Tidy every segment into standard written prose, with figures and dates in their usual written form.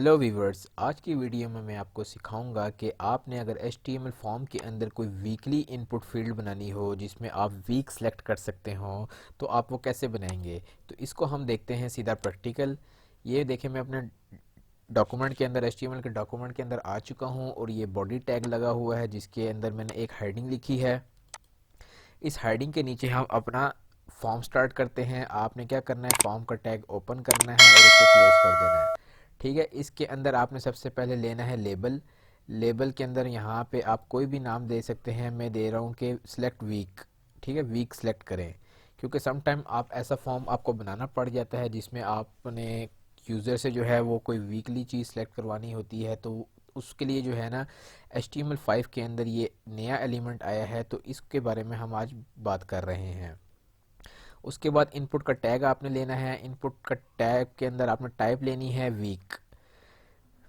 Hello viewers, आज की video में मैं आपको सिखाऊंगा कि आपने अगर HTML फॉर्म के अंदर कोई वीकली इनपुट फील्ड बनानी हो जिसमें आप वीक सेलेक्ट कर सकते हो तो आप वो कैसे बनाएंगे। तो इसको हम देखते हैं सीधा प्रैक्टिकल। ये देखें, मैं अपने डॉक्यूमेंट के अंदर HTML के डॉक्यूमेंट के अंदर आ चुका हूँ और ये बॉडी टैग लगा हुआ है जिसके अंदर मैंने एक हेडिंग लिखी है। इस हेडिंग के नीचे हम अपना फॉर्म स्टार्ट करते हैं। आपने क्या करना है, फॉर्म का टैग ओपन करना है और इसको क्लोज कर देना है। ठीक है, इसके अंदर आपने सबसे पहले लेना है लेबल। लेबल के अंदर यहाँ पे आप कोई भी नाम दे सकते हैं। मैं दे रहा हूँ कि सिलेक्ट वीक। ठीक है, वीक सेलेक्ट करें क्योंकि सम टाइम आप ऐसा फॉर्म आपको बनाना पड़ जाता है जिसमें आपने यूज़र से जो है वो कोई वीकली चीज़ सेलेक्ट करवानी होती है। तो उसके लिए जो है ना, HTML5 के अंदर ये नया एलिमेंट आया है तो इसके बारे में हम आज बात कर रहे हैं। उसके बाद इनपुट का टैग आपने लेना है। इनपुट का टैग के अंदर आपने टाइप लेनी है वीक।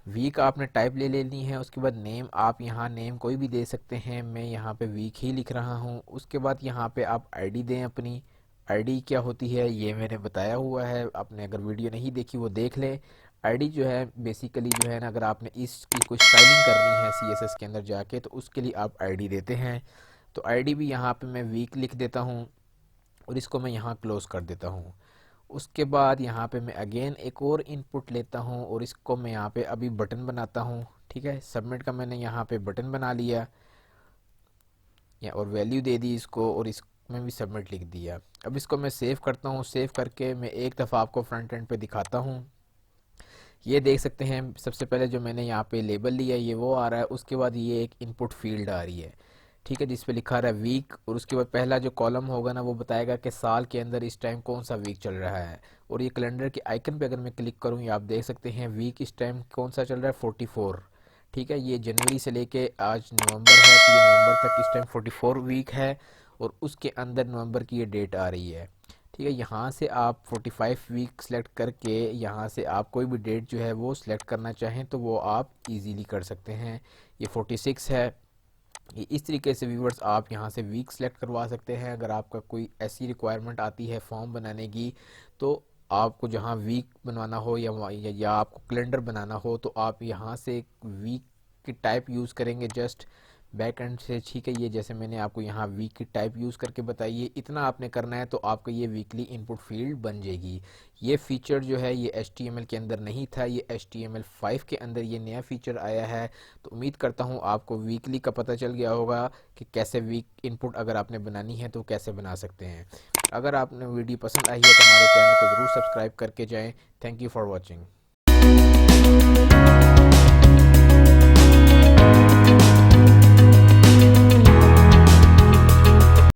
वीक आपने टाइप ले लेनी है। उसके बाद नेम, आप यहाँ नेम कोई भी दे सकते हैं। मैं यहाँ पे वीक ही लिख रहा हूँ। उसके बाद यहाँ पे आप आईडी दें अपनी। आईडी क्या होती है ये मैंने बताया हुआ है, आपने अगर वीडियो नहीं देखी वो देख लें। आईडी जो है बेसिकली जो है ना, अगर आपने इसकी कोई स्टाइलिंग करनी है CSS के अंदर जाके तो उसके लिए आप आईडी देते हैं। तो आईडी भी यहाँ पे मैं वीक लिख देता हूँ और इसको मैं यहाँ क्लोज कर देता हूँ। उसके बाद यहाँ पे मैं अगेन एक और इनपुट लेता हूँ और इसको मैं यहाँ पे अभी बटन बनाता हूँ। ठीक है, सबमिट का मैंने यहाँ पे बटन बना लिया या और वैल्यू दे दी इसको और इसमें भी सबमिट लिख दिया। अब इसको मैं सेव करता हूँ। सेव करके मैं एक दफ़ा आपको फ्रंट एंड पे दिखाता हूँ। ये देख सकते हैं, सबसे पहले जो मैंने यहाँ पे लेबल लिया ये वो आ रहा है। उसके बाद ये एक इनपुट फील्ड आ रही है। ठीक है, जिस पे लिखा रहा है वीक और उसके बाद पहला जो कॉलम होगा ना वो बताएगा कि साल के अंदर इस टाइम कौन सा वीक चल रहा है। और ये कैलेंडर के आइकन पे अगर मैं क्लिक करूँ, ये आप देख सकते हैं वीक इस टाइम कौन सा चल रहा है, 44। ठीक है, ये जनवरी से लेके आज नवंबर है तो ये नवंबर तक इस टाइम 44 वीक है और उसके अंदर नवंबर की ये डेट आ रही है। ठीक है, यहाँ से आप 45 वीक सेलेक्ट करके यहाँ से आप कोई भी डेट जो है वो सिलेक्ट करना चाहें तो वो आप इजीली कर सकते हैं। ये 46 है। ये इस तरीके से व्यूवर्स आप यहाँ से वीक सेलेक्ट करवा सकते हैं। अगर आपका कोई ऐसी रिक्वायरमेंट आती है फॉर्म बनाने की तो आपको जहाँ वीक बनवाना हो या आपको कैलेंडर बनाना हो तो आप यहाँ से वीक की टाइप यूज़ करेंगे जस्ट बैक एंड से। ठीक है, ये जैसे मैंने आपको यहाँ वीक की टाइप यूज़ करके बताई है, इतना आपने करना है तो आपका ये वीकली इनपुट फील्ड बन जाएगी। ये फीचर जो है ये HTML के अंदर नहीं था, ये HTML5 के अंदर ये नया फीचर आया है। तो उम्मीद करता हूँ आपको वीकली का पता चल गया होगा कि कैसे वीक इनपुट अगर आपने बनानी है तो कैसे बना सकते हैं। अगर आपने वीडियो पसंद आई है तो हमारे चैनल को ज़रूर सब्सक्राइब करके जाएँ। Thank you for watching.